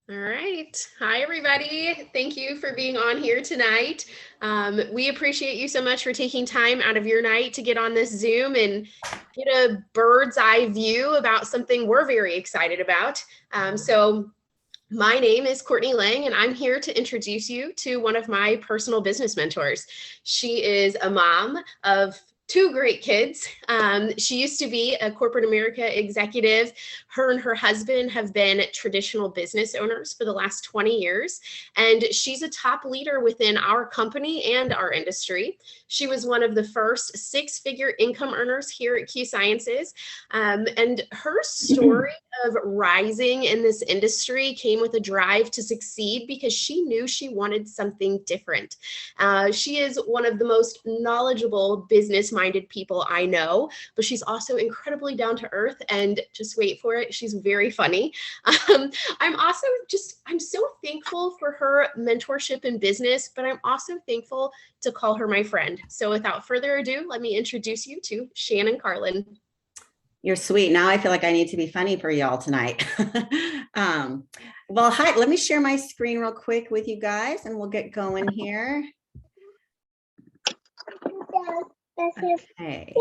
All right. Hi, everybody. Thank you for being on here tonight. We appreciate you so much for taking time out of your night to get on this Zoom and get a bird's eye view about something we're very excited about. My name is Courtney Lang, and I'm here to introduce you to one of my personal business mentors. She is a mom of two great kids. She used to be a corporate America executive. Her and her husband have been traditional business owners for the last 20 years, and she's a top leader within our company and our industry. She was one of the first six-figure income earners here at Q Sciences, and her story of rising in this industry came with a drive to succeed because she knew she wanted something different. She is one of the most knowledgeable business minded people I know, but she's also incredibly down to earth, and just wait for it, she's very funny. I'm so thankful for her mentorship in business, but I'm also thankful to call her my friend. So without further ado, let me introduce you to Shannon Carlin. You're sweet. Now I feel like I need to be funny for y'all tonight. Well, hi, let me share my screen real quick with you guys and we'll get going here. Okay.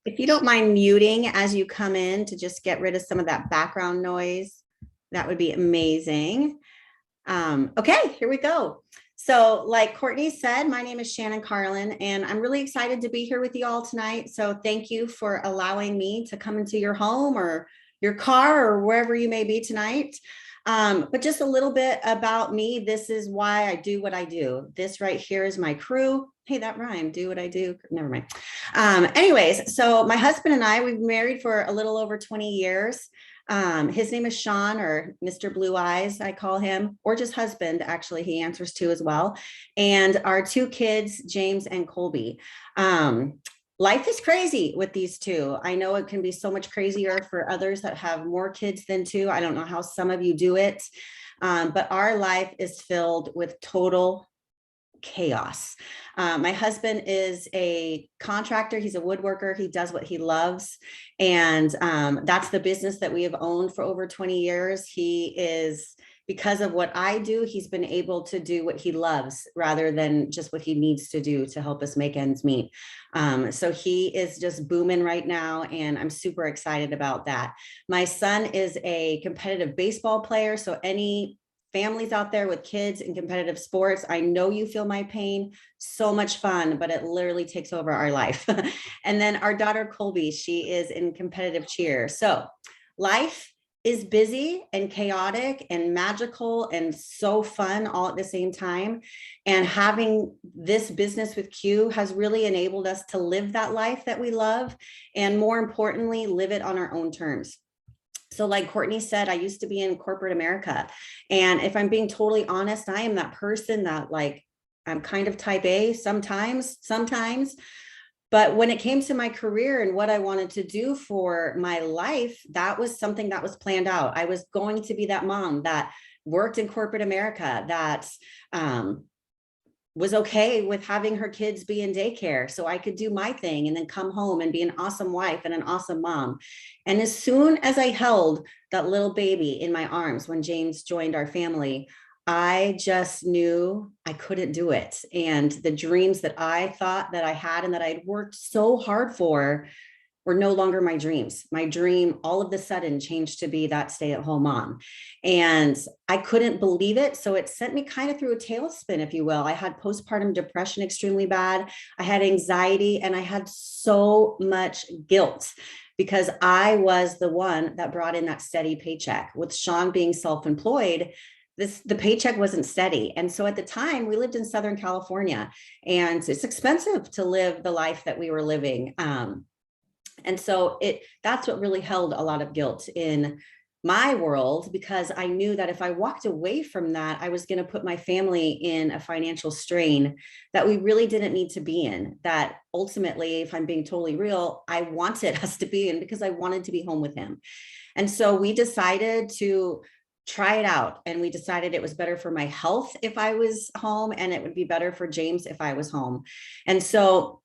If you don't mind muting as you come in to just get rid of some of that background noise, that would be amazing. Okay, here we go. So like Courtney said, my name is Shannon Carlin, and I'm really excited to be here with you all tonight. So thank you for allowing me to come into your home or your car or wherever you may be tonight. But just a little bit about me. This is why I do what I do. This right here is my crew. Hey, that rhymed. Do what I do. Never mind. Anyways, so my husband and I, we've been married for a little over 20 years. His name is Sean, or Mr. Blue Eyes, I call him, or just husband, actually, he answers to as well. And our two kids, James and Colby. Life is crazy with these two. I know it can be so much crazier for others that have more kids than two. I don't know how some of you do it, but our life is filled with total chaos. My husband is a contractor. He's a woodworker. He does what he loves. And that's the business that we have owned for over 20 years. He is, because of what I do, he's been able to do what he loves rather than just what he needs to do to help us make ends meet. So he is just booming right now, and I'm super excited about that. My son is a competitive baseball player. So any families out there with kids in competitive sports, I know you feel my pain. So much fun, but it literally takes over our life. And then our daughter Colby, she is in competitive cheer. So life is busy and chaotic and magical and so fun all at the same time. And having this business with Q has really enabled us to live that life that we love, and more importantly, live it on our own terms. So like Courtney said, I used to be in corporate America. And if I'm being totally honest, I am that person that, like, I'm kind of type A sometimes. But when it came to my career and what I wanted to do for my life, that was something that was planned out. I was going to be that mom that worked in corporate America, that was okay with having her kids be in daycare so I could do my thing and then come home and be an awesome wife and an awesome mom. And as soon as I held that little baby in my arms when James joined our family, I just knew I couldn't do it. And the dreams that I thought that I had and that I'd worked so hard for were no longer my dreams. My dream all of a sudden changed to be that stay-at-home mom. And I couldn't believe it. So it sent me kind of through a tailspin, if you will. I had postpartum depression extremely bad. I had anxiety, and I had so much guilt because I was the one that brought in that steady paycheck. With Sean being self-employed, the paycheck wasn't steady. And so at the time, we lived in Southern California, and it's expensive to live the life that we were living. And so that's what really held a lot of guilt in my world, because I knew that if I walked away from that, I was going to put my family in a financial strain that we really didn't need to be in. That ultimately, if I'm being totally real, I wanted us to be in because I wanted to be home with him. And so we decided to try it out. And we decided it was better for my health if I was home, and it would be better for James if I was home. And so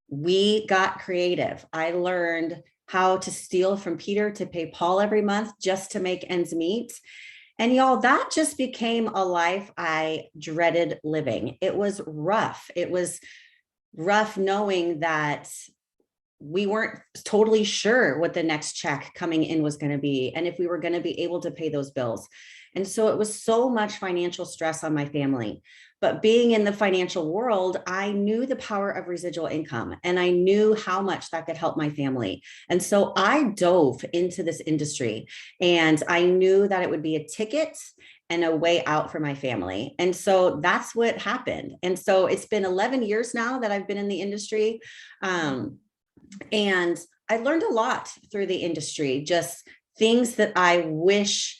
we got creative. I learned how to steal from Peter to pay Paul every month just to make ends meet. And y'all, that just became a life I dreaded living. It was rough. It was rough knowing that we weren't totally sure what the next check coming in was going to be and if we were going to be able to pay those bills. And so it was so much financial stress on my family. But being in the financial world, I knew the power of residual income and I knew how much that could help my family. And so I dove into this industry and I knew that it would be a ticket and a way out for my family. And so that's what happened. And so it's been 11 years now that I've been in the industry. And I learned a lot through the industry, just things that I wish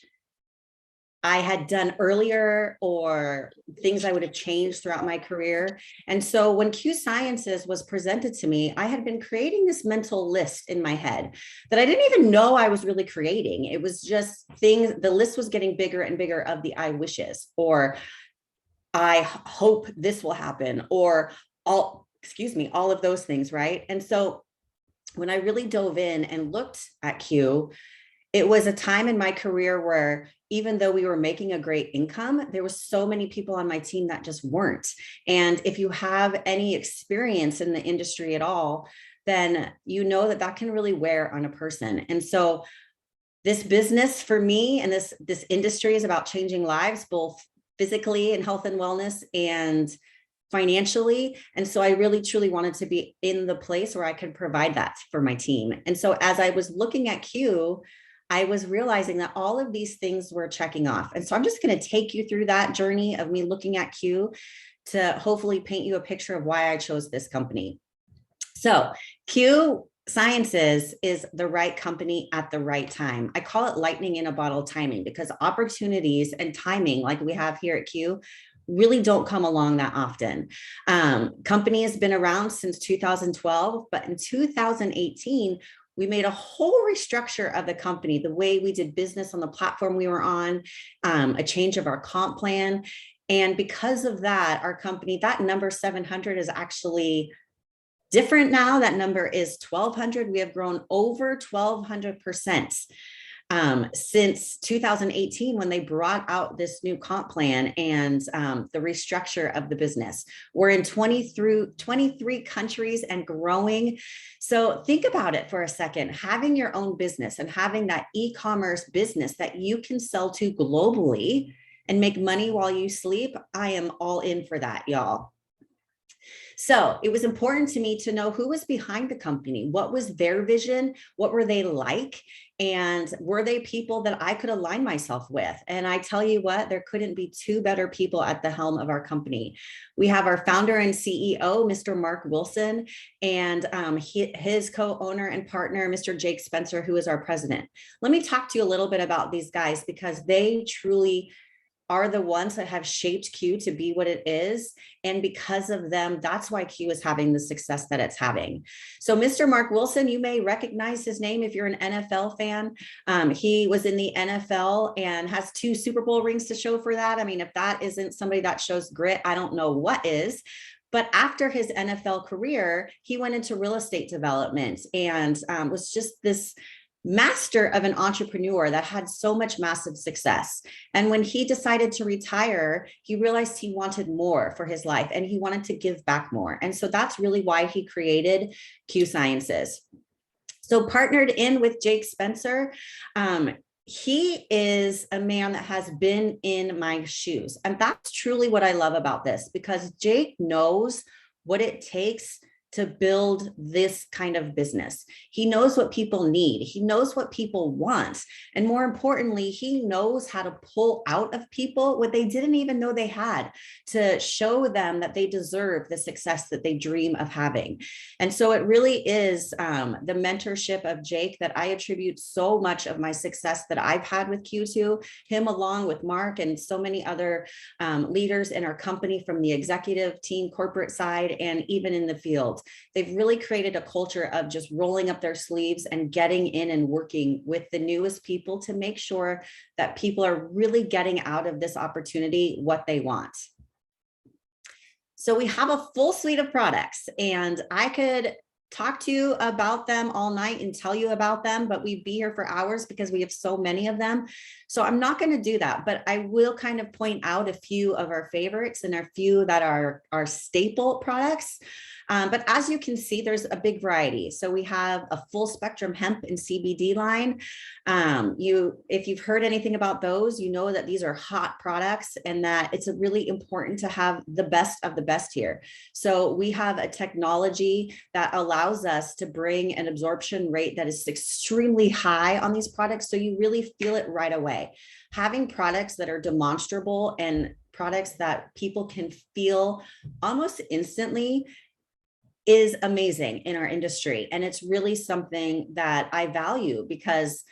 I had done earlier or things I would have changed throughout my career. And so when Q Sciences was presented to me, I had been creating this mental list in my head that I didn't even know I was really creating. It was just things, the list was getting bigger and bigger of the I wishes, or I hope this will happen, or all of those things, right? And so when I really dove in and looked at Q, it was a time in my career where even though we were making a great income, there were so many people on my team that just weren't. And if you have any experience in the industry at all, then you know that that can really wear on a person. And so this business for me and this industry is about changing lives, both physically and health and wellness and financially. And so I really truly wanted to be in the place where I could provide that for my team. And so as I was looking at Q, I was realizing that all of these things were checking off. And so I'm just going to take you through that journey of me looking at Q to hopefully paint you a picture of why I chose this company. So Q Sciences is the right company at the right time. I call it lightning in a bottle timing because opportunities and timing like we have here at Q really don't come along that often. Company has been around since 2012, but in 2018, we made a whole restructure of the company, the way we did business on the platform we were on, a change of our comp plan. And because of that, our company, that number 700 is actually different now. That number is 1,200. We have grown over 1,200%. Since 2018, when they brought out this new comp plan and the restructure of the business. We're in 23 countries and growing. So think about it for a second, having your own business and having that e-commerce business that you can sell to globally and make money while you sleep. I am all in for that, y'all. So it was important to me to know who was behind the company. What was their vision? What were they like? And were they people that I could align myself with? And I tell you what, there couldn't be two better people at the helm of our company. We have our founder and CEO, Mr. Mark Wilson, and his co-owner and partner, Mr. Jake Spencer, who is our president. Let me talk to you a little bit about these guys because they truly are the ones that have shaped Q to be what it is. And because of them, that's why Q is having the success that it's having. So Mr. Mark Wilson, you may recognize his name if you're an NFL fan. He was in the NFL and has 2 Super Bowl rings to show for that. I mean, if that isn't somebody that shows grit, I don't know what is. But after his NFL career, he went into real estate development and was just this master of an entrepreneur that had so much massive success. And when he decided to retire, he realized he wanted more for his life and he wanted to give back more. And so that's really why he created Q Sciences. So partnered in with Jake Spencer, he is a man that has been in my shoes. And that's truly what I love about this because Jake knows what it takes to build this kind of business. He knows what people need. He knows what people want. And more importantly, he knows how to pull out of people what they didn't even know they had to show them that they deserve the success that they dream of having. And so it really is the mentorship of Jake that I attribute so much of my success that I've had with Q2, him along with Mark and so many other leaders in our company from the executive team, corporate side, and even in the field. They've really created a culture of just rolling up their sleeves and getting in and working with the newest people to make sure that people are really getting out of this opportunity what they want. So we have a full suite of products and I could talk to you about them all night and tell you about them, but we'd be here for hours because we have so many of them. So I'm not going to do that, but I will kind of point out a few of our favorites and a few that are our staple products. But as you can see, there's a big variety. So we have a full spectrum hemp and CBD line. If you've heard anything about those, you know that these are hot products and that it's really important to have the best of the best here. So we have a technology that allows us to bring an absorption rate that is extremely high on these products. So you really feel it right away. Having products that are demonstrable and products that people can feel almost instantly is amazing in our industry. And it's really something that I value, because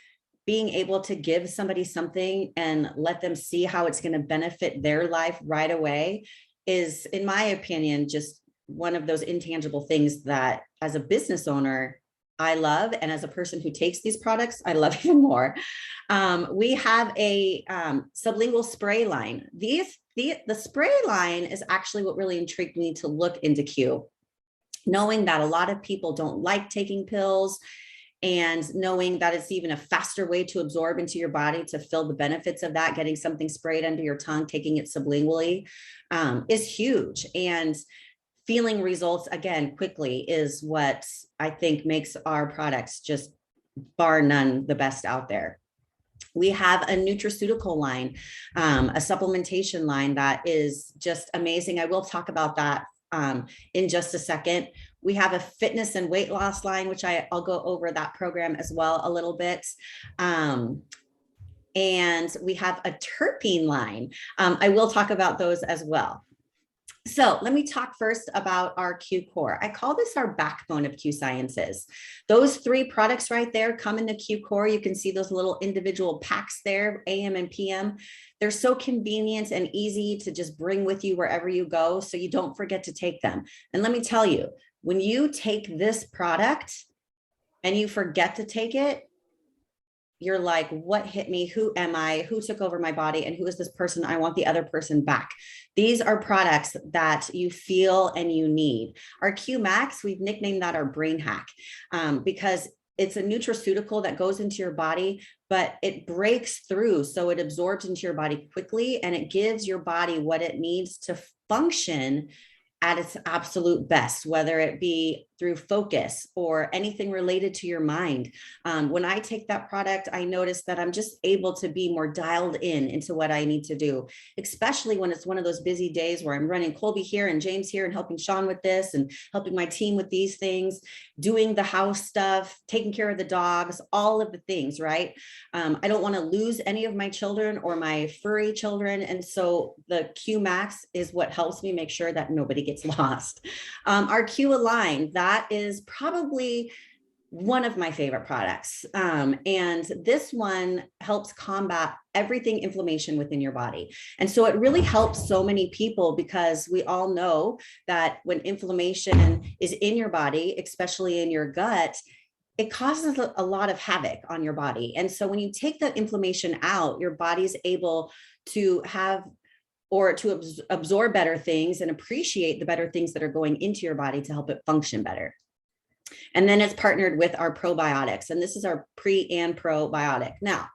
being able to give somebody something and let them see how it's going to benefit their life right away is, in my opinion, just one of those intangible things that as a business owner, I love. And as a person who takes these products, I love even more. We have a sublingual spray line. The spray line is actually what really intrigued me to look into Q. Knowing that a lot of people don't like taking pills, and knowing that it's even a faster way to absorb into your body to feel the benefits of that, getting something sprayed under your tongue, taking it sublingually is huge. And feeling results again quickly is what I think makes our products just bar none the best out there. We have a nutraceutical line, a supplementation line that is just amazing. I will talk about that in just a second. We have a fitness and weight loss line, which I'll go over that program as well a little bit. And we have a terpene line. I will talk about those as well. So let me talk first about our Q Core. I call this our backbone of Q Sciences. Those 3 products right there come in the Q Core. You can see those little individual packs there, AM and PM. They're so convenient and easy to just bring with you wherever you go, so you don't forget to take them. And let me tell you, when you take this product and you forget to take it, you're like, what hit me? Who am I? Who took over my body? And who is this person? I want the other person back. These are products that you feel and you need. Our Q Max, we've nicknamed that our brain hack because it's a nutraceutical that goes into your body, but it breaks through. So it absorbs into your body quickly, and it gives your body what it needs to function at its absolute best, whether it be through focus or anything related to your mind. When I take that product, I notice that I'm just able to be more dialed in into what I need to do, especially when it's one of those busy days where I'm running Colby here and James here and helping Sean with this and helping my team with these things, doing the house stuff, taking care of the dogs, all of the things, right? I don't want to lose any of my children or my furry children. And so the Q Max is what helps me make sure that nobody gets lost. Our Q Align, that is probably one of my favorite products. And this one helps combat everything inflammation within your body. And so it really helps so many people, because we all know that when inflammation is in your body, especially in your gut, it causes a lot of havoc on your body. And so when you take that inflammation out, your body's able to have or to absorb better things and appreciate the better things that are going into your body to help it function better. And then it's partnered with our probiotics, and this is our pre and probiotic. Now,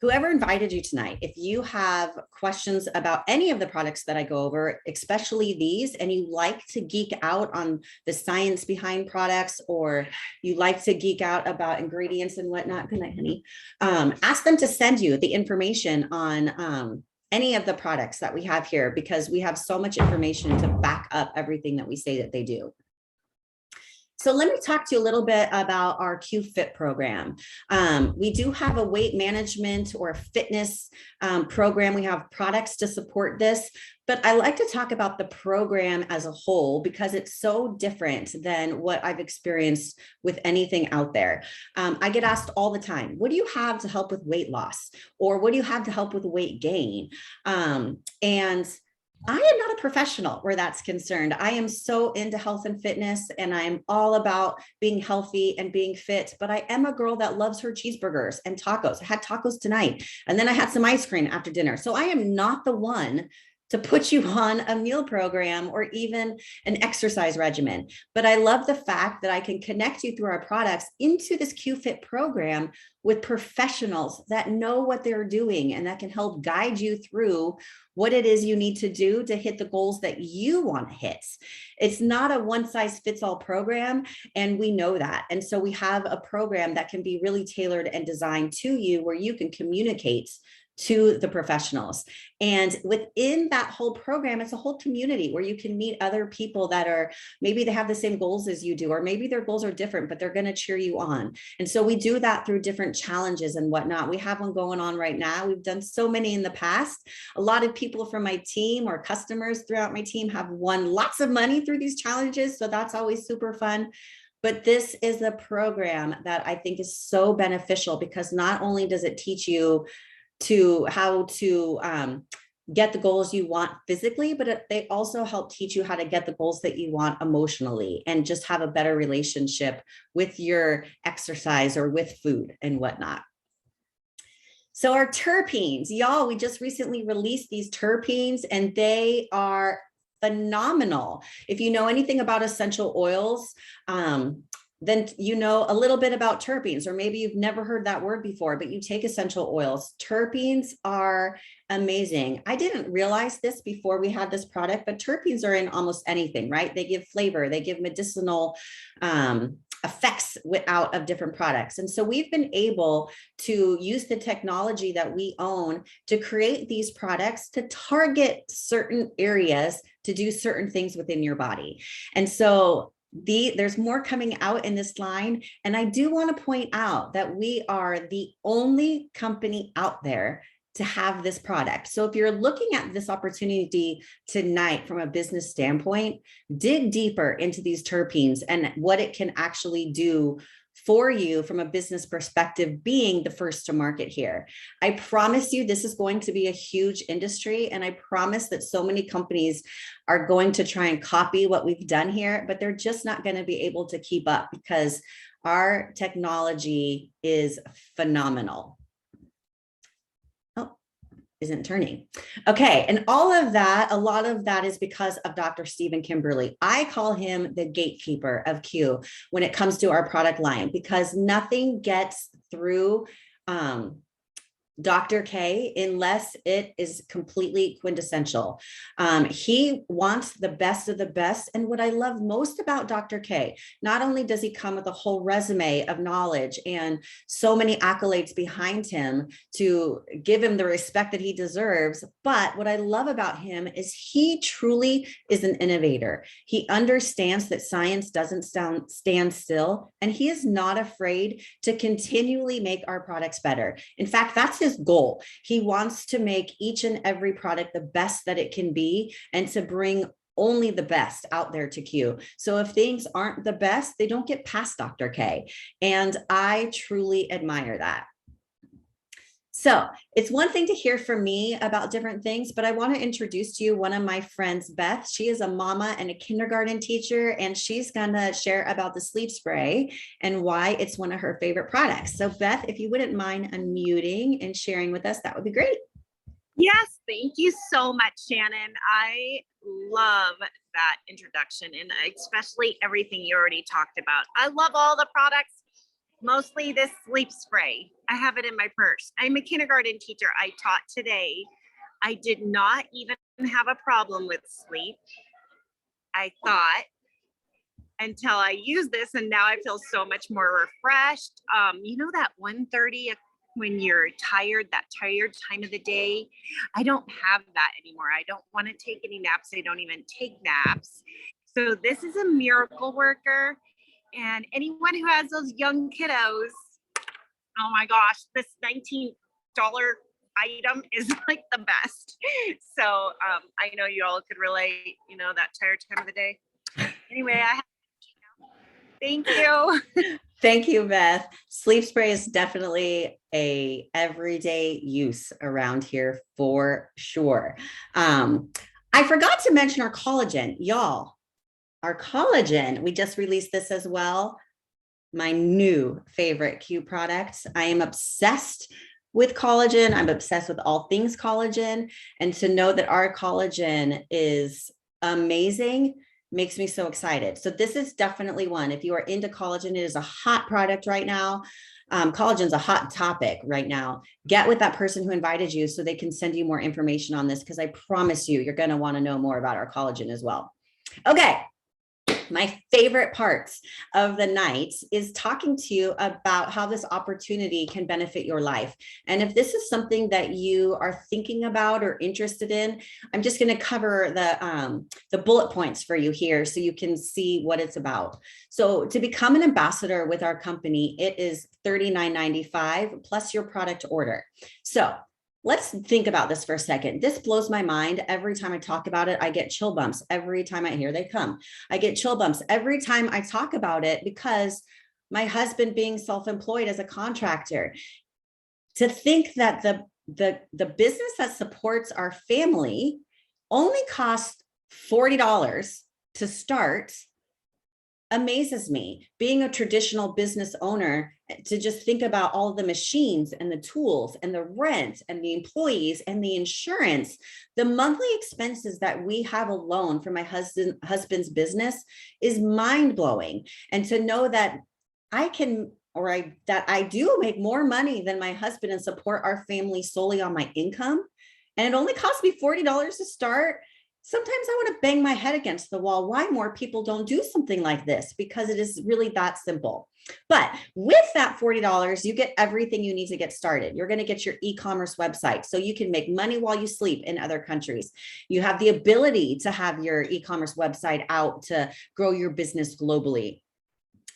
whoever invited you tonight, if you have questions about any of the products that I go over, especially these, and you like to geek out on the science behind products, or you like to geek out about ingredients and whatnot, good night, honey, ask them to send you the information on any of the products that we have here, because we have so much information to back up everything that we say that they do. So let me talk to you a little bit about our Q Fit program. We do have a weight management or fitness program. We have products to support this, but I like to talk about the program as a whole because it's so different than what I've experienced with anything out there. I get asked all the time, what do you have to help with weight loss? Or what do you have to help with weight gain? And I am not a professional where that's concerned. I am so into health and fitness, and I'm all about being healthy and being fit, but I am a girl that loves her cheeseburgers and tacos. I had tacos tonight, and then I had some ice cream after dinner. So I am not the one to put you on a meal program or even an exercise regimen. But I love the fact that I can connect you through our products into this QFit program with professionals that know what they're doing and that can help guide you through what it is you need to do to hit the goals that you want to hit. It's not a one size fits all program, and we know that. And so we have a program that can be really tailored and designed to you where you can communicate to the professionals. And within that whole program, it's a whole community where you can meet other people that are, maybe they have the same goals as you do, or maybe their goals are different, but they're going to cheer you on. And so we do that through different challenges and whatnot. We have one going on right now. We've done so many in the past. A lot of people from my team or customers throughout my team have won lots of money through these challenges. So that's always super fun. But this is a program that I think is so beneficial because not only does it teach you to how to get the goals you want physically, but they also help teach you how to get the goals that you want emotionally and just have a better relationship with your exercise or with food and whatnot. So our terpenes, y'all, we just recently released these terpenes and they are phenomenal. If you know anything about essential oils, then you know a little bit about terpenes, or maybe you've never heard that word before, but you take essential oils. Terpenes are amazing. I didn't realize this before we had this product, but terpenes are in almost anything, right? They give flavor, they give medicinal effects out of different products. And so we've been able to use the technology that we own to create these products to target certain areas to do certain things within your body. And so there's more coming out in this line. And I do want to point out that we are the only company out there to have this product. So if you're looking at this opportunity tonight from a business standpoint, dig deeper into these terpenes and what it can actually do for you from a business perspective, being the first to market here. I promise you this is going to be a huge industry, and I promise that so many companies are going to try and copy what we've done here, but they're just not going to be able to keep up because our technology is phenomenal. Isn't turning. Okay. And all of that, a lot of that is because of Dr. Stephen Kimberly. I call him the gatekeeper of Q when it comes to our product line, because nothing gets through Dr. K unless it is completely quintessential. He wants the best of the best. And what I love most about Dr. K, not only does he come with a whole resume of knowledge and so many accolades behind him to give him the respect that he deserves, but what I love about him is he truly is an innovator. He understands that science doesn't stand still, and he is not afraid to continually make our products better. In fact, that's his goal. He wants to make each and every product the best that it can be and to bring only the best out there to Q. So if things aren't the best, they don't get past Dr. K. And I truly admire that. So it's one thing to hear from me about different things, but I want to introduce to you one of my friends, Beth. She is a mama and a kindergarten teacher, and she's going to share about the sleep spray and why it's one of her favorite products. So Beth, if you wouldn't mind unmuting and sharing with us, that would be great. Yes, thank you so much, Shannon. I love that introduction, and especially everything you already talked about. I love all the products. Mostly this sleep spray. I have it in my purse. I'm a kindergarten teacher. I taught today. I did not even have a problem with sleep, I thought, until I used this, and now I feel so much more refreshed. You know that 1:30 when you're tired, that tired time of the day? I don't have that anymore. I don't want to take any naps. I don't even take naps. So this is a miracle worker. And anyone who has those young kiddos, oh my gosh, this $19 item is like the best. So I know you all could relate, you know, that tired time of the day. Anyway, thank you. Thank you, Beth. Sleep spray is definitely a everyday use around here for sure. I forgot to mention our collagen, y'all. Our collagen, we just released this as well. My new favorite Q product. I am obsessed with collagen. I'm obsessed with all things collagen. And to know that our collagen is amazing makes me so excited. So this is definitely one. If you are into collagen, it is a hot product right now. Collagen is a hot topic right now. Get with that person who invited you so they can send you more information on this, because I promise you, you're going to want to know more about our collagen as well. Okay. My favorite parts of the night is talking to you about how this opportunity can benefit your life. And if this is something that you are thinking about or interested in, I'm just going to cover the bullet points for you here so you can see what it's about. So to become an ambassador with our company, it is $39.95 plus your product order. So let's think about this for a second. This blows my mind. Every time I talk about it, I get chill bumps. Every time here they come, I get chill bumps every time I talk about it, because my husband being self-employed as a contractor, to think that the business that supports our family only costs $40 to start amazes me. Being a traditional business owner, to just think about all the machines and the tools and the rent and the employees and the insurance, the monthly expenses that we have alone for my husband's business is mind-blowing. And to know that I can, that I do make more money than my husband and support our family solely on my income, and it only cost me $40 to start. Sometimes I want to bang my head against the wall why more people don't do something like this, because it is really that simple. But with that $40, you get everything you need to get started. You're going to get your e-commerce website so you can make money while you sleep in other countries. You have the ability to have your e-commerce website out to grow your business globally.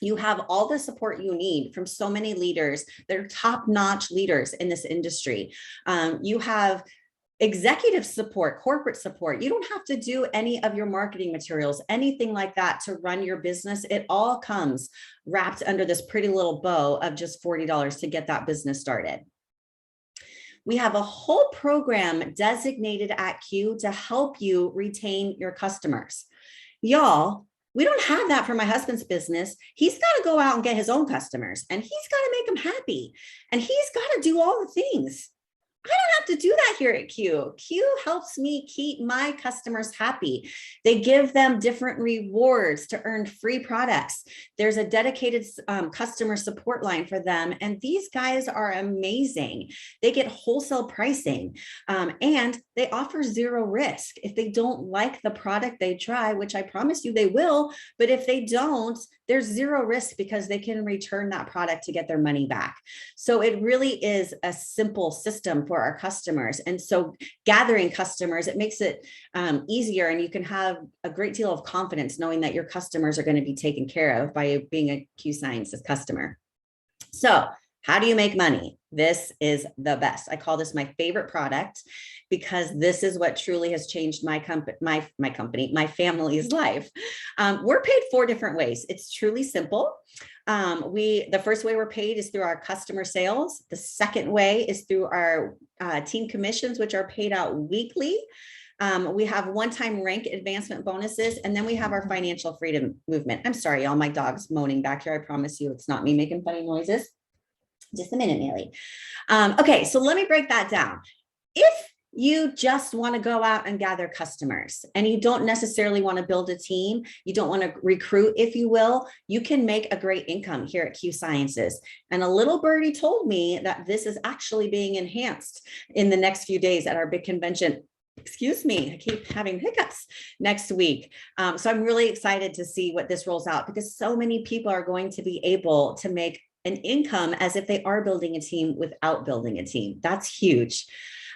You have all the support you need from so many leaders that are top-notch leaders in this industry. You have executive support, corporate support. You don't have to do any of your marketing materials, anything like that to run your business. It all comes wrapped under this pretty little bow of just $40 to get that business started. We have a whole program designated at Q to help you retain your customers. Y'all, we don't have that for my husband's business. He's got to go out and get his own customers, and he's got to make them happy, and he's got to do all the things. I don't have to do that here at Q. Q helps me keep my customers happy. They give them different rewards to earn free products. There's a dedicated customer support line for them. And these guys are amazing. They get wholesale pricing and they offer zero risk. If they don't like the product they try, which I promise you they will, but if they don't, there's zero risk because they can return that product to get their money back. So it really is a simple system for our customers. And so gathering customers, it makes it easier, and you can have a great deal of confidence knowing that your customers are going to be taken care of by being a Q Sciences customer. So how do you make money? This is the best. I call this my favorite product because this is what truly has changed my family's life. We're paid 4 different ways. It's truly simple. The first way we're paid is through our customer sales. The second way is through our team commissions, which are paid out weekly. We have one-time rank advancement bonuses, and then we have our financial freedom movement. I'm sorry, y'all, my dog's moaning back here. I promise you it's not me making funny noises. Just a minute, Neely. Okay, so let me break that down. If you just want to go out and gather customers and you don't necessarily want to build a team, you don't want to recruit, if you will, you can make a great income here at Q Sciences. And a little birdie told me that this is actually being enhanced in the next few days at our big convention. Excuse me, I keep having hiccups next week. So I'm really excited to see what this rolls out, because so many people are going to be able to make an income as if they are building a team without building a team. That's huge.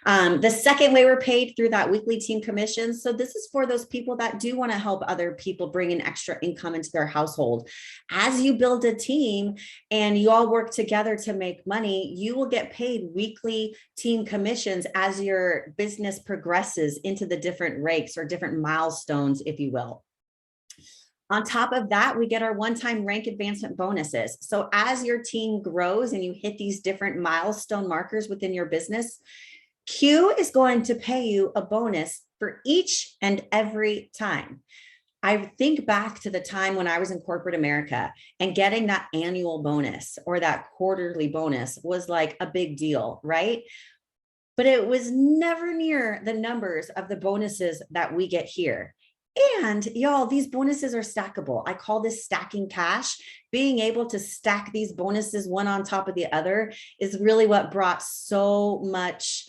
The second way we're paid through that weekly team commission. So this is for those people that do want to help other people bring in extra income into their household. As you build a team and you all work together to make money, you will get paid weekly team commissions as your business progresses into the different ranks or different milestones, if you will. On top of that, we get our one-time rank advancement bonuses. So as your team grows and you hit these different milestone markers within your business, Q is going to pay you a bonus for each and every time. I think back to the time when I was in corporate America and getting that annual bonus or that quarterly bonus was like a big deal, right? But it was never near the numbers of the bonuses that we get here. And y'all, these bonuses are stackable. I call this stacking cash. Being able to stack these bonuses one on top of the other is really what brought so much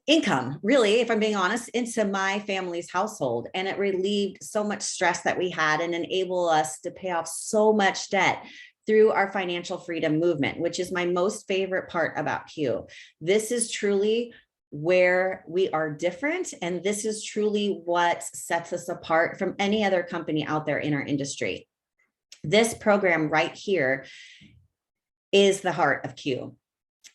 income, really, if I'm being honest, into my family's household. And it relieved so much stress that we had and enabled us to pay off so much debt through our financial freedom movement, which is my most favorite part about Q. This is truly where we are different. And this is truly what sets us apart from any other company out there in our industry. This program right here is the heart of Q.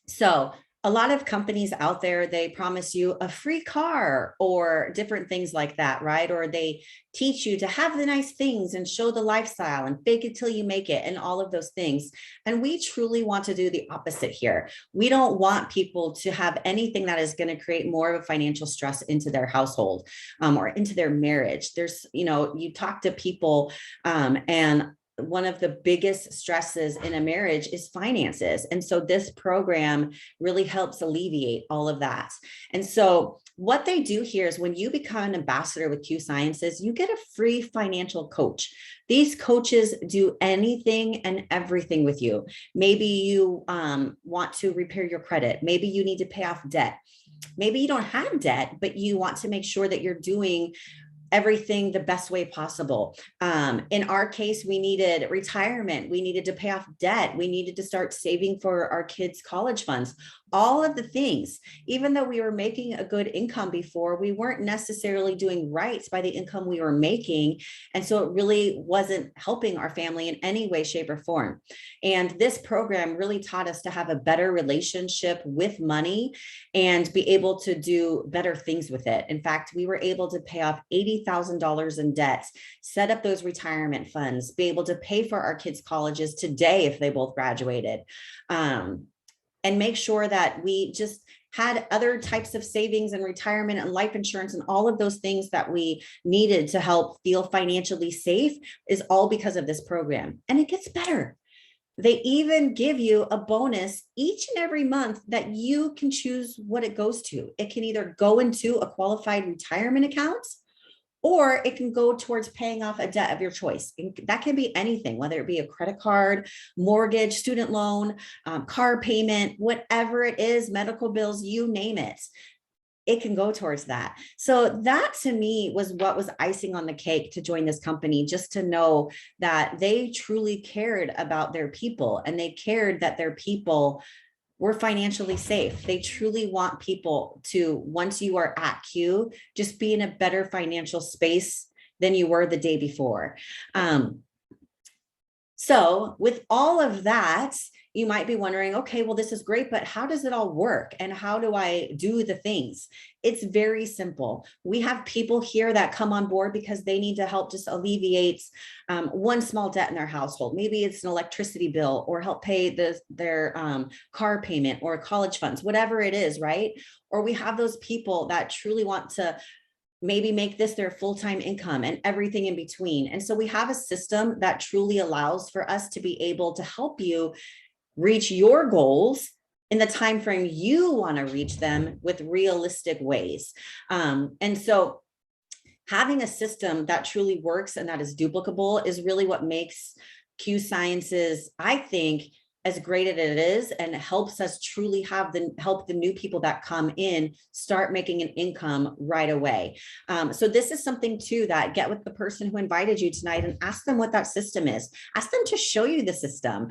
So a lot of companies out there, they promise you a free car or different things like that, right? Or they teach you to have the nice things and show the lifestyle and fake it till you make it and all of those things. And we truly want to do the opposite here. We don't want people to have anything that is going to create more of a financial stress into their household or into their marriage. There's, you talk to people and one of the biggest stresses in a marriage is finances. And so this program really helps alleviate all of that. And so what they do here is when you become an ambassador with Q Sciences, you get a free financial coach. These coaches do anything and everything with you. Maybe you want to repair your credit. Maybe you need to pay off debt. Maybe you don't have debt, but you want to make sure that you're doing everything the best way possible. In our case, we needed retirement. We needed to pay off debt. We needed to start saving for our kids' college funds. All of the things, even though we were making a good income before, we weren't necessarily doing right by the income we were making. And so it really wasn't helping our family in any way, shape, or form. And this program really taught us to have a better relationship with money and be able to do better things with it. In fact, we were able to pay off $80,000 in debt, set up those retirement funds, be able to pay for our kids' colleges today if they both graduated. And make sure that we just had other types of savings and retirement and life insurance and all of those things that we needed to help feel financially safe is all because of this program. And it gets better. They even give you a bonus each and every month that you can choose what it goes to. It can either go into a qualified retirement account, or it can go towards paying off a debt of your choice. That can be anything, whether it be a credit card, mortgage, student loan, car payment, whatever it is, medical bills, you name it. It can go towards that. So that to me was what was icing on the cake to join this company, just to know that they truly cared about their people and they cared that their people were financially safe. They truly want people to, once you are at Q, just be in a better financial space than you were the day before. So with all of that, you might be wondering, okay, well, this is great, but how does it all work? And how do I do the things? It's very simple. We have people here that come on board because they need to help just alleviate one small debt in their household. Maybe it's an electricity bill or help pay their car payment or college funds, whatever it is, right? Or we have those people that truly want to maybe make this their full-time income and everything in between. And so we have a system that truly allows for us to be able to help you reach your goals in the time frame you want to reach them with realistic ways. And so having a system that truly works and that is duplicable is really what makes Q Sciences, I think, as great as it is, and helps us truly help the new people that come in start making an income right away. So this is something too that get with the person who invited you tonight and ask them what that system is. Ask them to show you the system.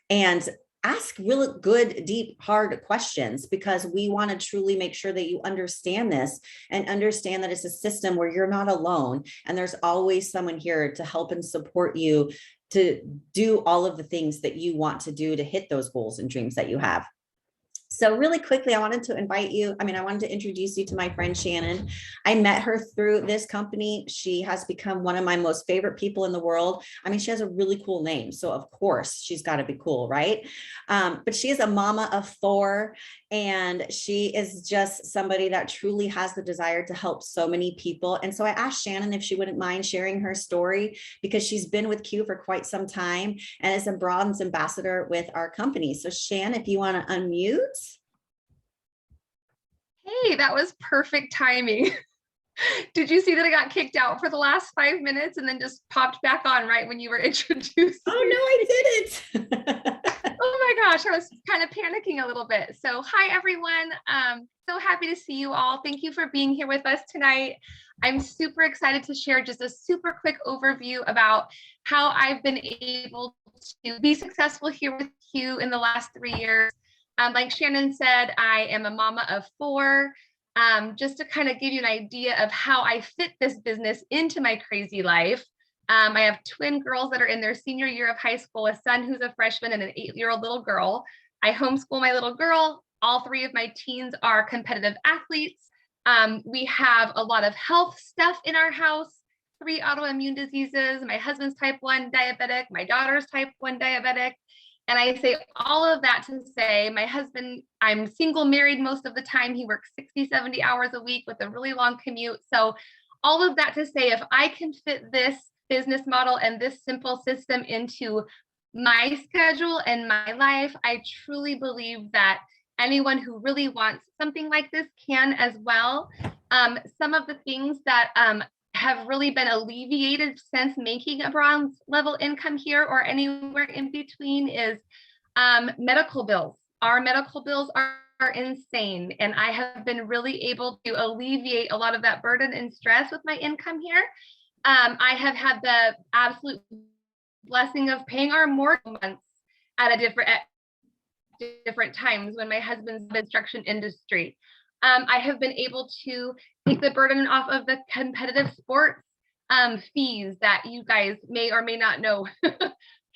And ask really good, deep, hard questions, because we want to truly make sure that you understand this and understand that it's a system where you're not alone. And there's always someone here to help and support you to do all of the things that you want to do to hit those goals and dreams that you have. So really quickly, I wanted to introduce you to my friend Shannon. I met her through this company. She has become one of my most favorite people in the world. I mean, she has a really cool name. So of course she's got to be cool, right? But she is a mama of 4, and she is just somebody that truly has the desire to help so many people. And so I asked Shannon if she wouldn't mind sharing her story, because she's been with CUE for quite some time and is a bronze ambassador with our company. So Shannon, if you want to unmute. Hey, that was perfect timing. Did you see that I got kicked out for the last 5 minutes and then just popped back on right when you were introduced? Oh, no, I didn't. Oh my gosh, I was kind of panicking a little bit. So hi, everyone. So happy to see you all. Thank you for being here with us tonight. I'm super excited to share just a super quick overview about how I've been able to be successful here with CUE in the last 3 years. Like Shannon said, I am a mama of 4. Just to kind of give you an idea of how I fit this business into my crazy life. I have twin girls that are in their senior year of high school, a son who's a freshman and an 8-year-old little girl. I homeschool my little girl. All 3 of my teens are competitive athletes. We have a lot of health stuff in our house, 3 autoimmune diseases. My husband's type 1 diabetic, my daughter's type 1 diabetic. And I say all of that to say, my husband, I'm single, married most of the time. He works 60, 70 hours a week with a really long commute. So all of that to say, if I can fit this business model and this simple system into my schedule and my life, I truly believe that anyone who really wants something like this can as well. Some of the things that have really been alleviated since making a bronze level income here or anywhere in between is medical bills. Our medical bills are insane, and I have been really able to alleviate a lot of that burden and stress with my income here. I have had the absolute blessing of paying our mortgage months at different times when my husband's in the construction industry. I have been able to take the burden off of the competitive sports fees that you guys may or may not know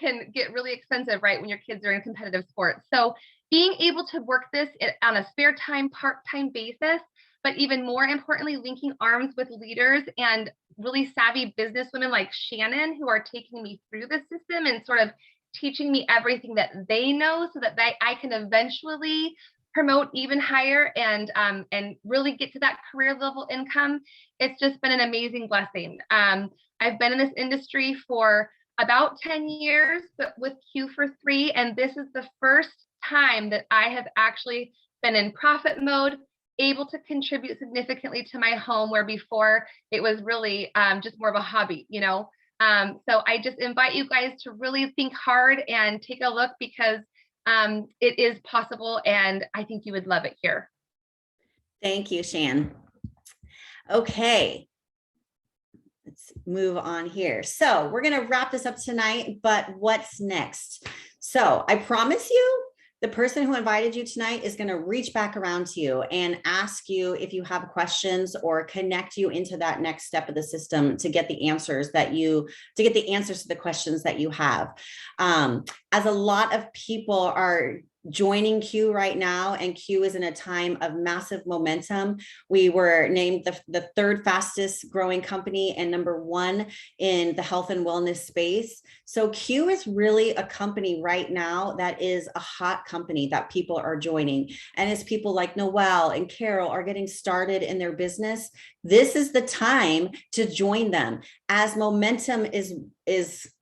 can get really expensive, right, when your kids are in competitive sports. So being able to work this on a spare time, part-time basis, but even more importantly, linking arms with leaders and really savvy businesswomen like Shannon, who are taking me through the system and sort of teaching me everything that they know so that I can eventually promote even higher and really get to that career level income. It's just been an amazing blessing. I've been in this industry for about 10 years, but with CUE for 3. And this is the first time that I have actually been in profit mode, able to contribute significantly to my home, where before it was really just more of a hobby, you know? So I just invite you guys to really think hard and take a look, because it is possible, and I think you would love it here. Thank you, Shan. Okay, let's move on here. So we're going to wrap this up tonight, but what's next? So I promise you, the person who invited you tonight is going to reach back around to you and ask you if you have questions, or connect you into that next step of the system to get the answers to the questions that you have. As a lot of people are joining CUE right now, and CUE is in a time of massive momentum. We were named the 3rd fastest growing company and #1 in the health and wellness space. So CUE is really a company right now that is a hot company that people are joining. And as people like Noelle and Carol are getting started in their business, this is the time to join them. As momentum is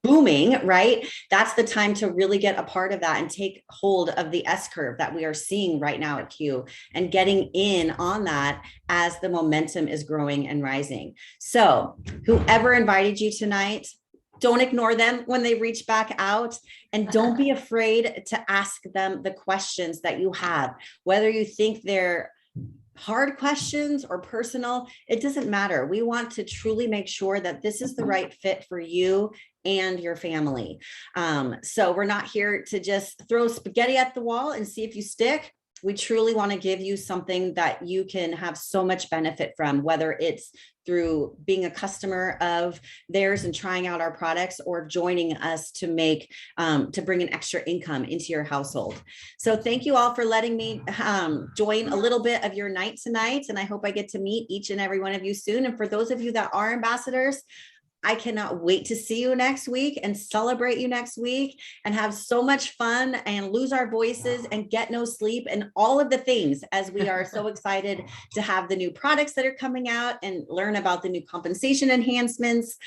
booming, right? That's the time to really get a part of that and take hold of the S-curve that we are seeing right now at CUE, and getting in on that as the momentum is growing and rising. So whoever invited you tonight, don't ignore them when they reach back out, and don't be afraid to ask them the questions that you have, whether you think they're hard questions or personal, it doesn't matter. We want to truly make sure that this is the right fit for you and your family. So we're not here to just throw spaghetti at the wall and see if you stick. We truly want to give you something that you can have so much benefit from, whether it's through being a customer of theirs and trying out our products, or joining us to make to bring an extra income into your household. So thank you all for letting me join a little bit of your night tonight, and I hope I get to meet each and every one of you soon. And for those of you that are ambassadors, I cannot wait to see you next week and celebrate you next week and have so much fun and lose our voices and get no sleep and all of the things, as we are so excited to have the new products that are coming out and learn about the new compensation enhancements.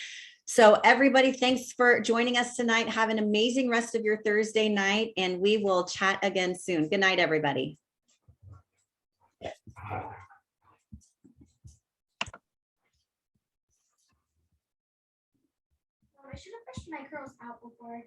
So everybody, thanks for joining us tonight. Have an amazing rest of your Thursday night, and we will chat again soon. Good night, everybody. I should have brushed my curls out before.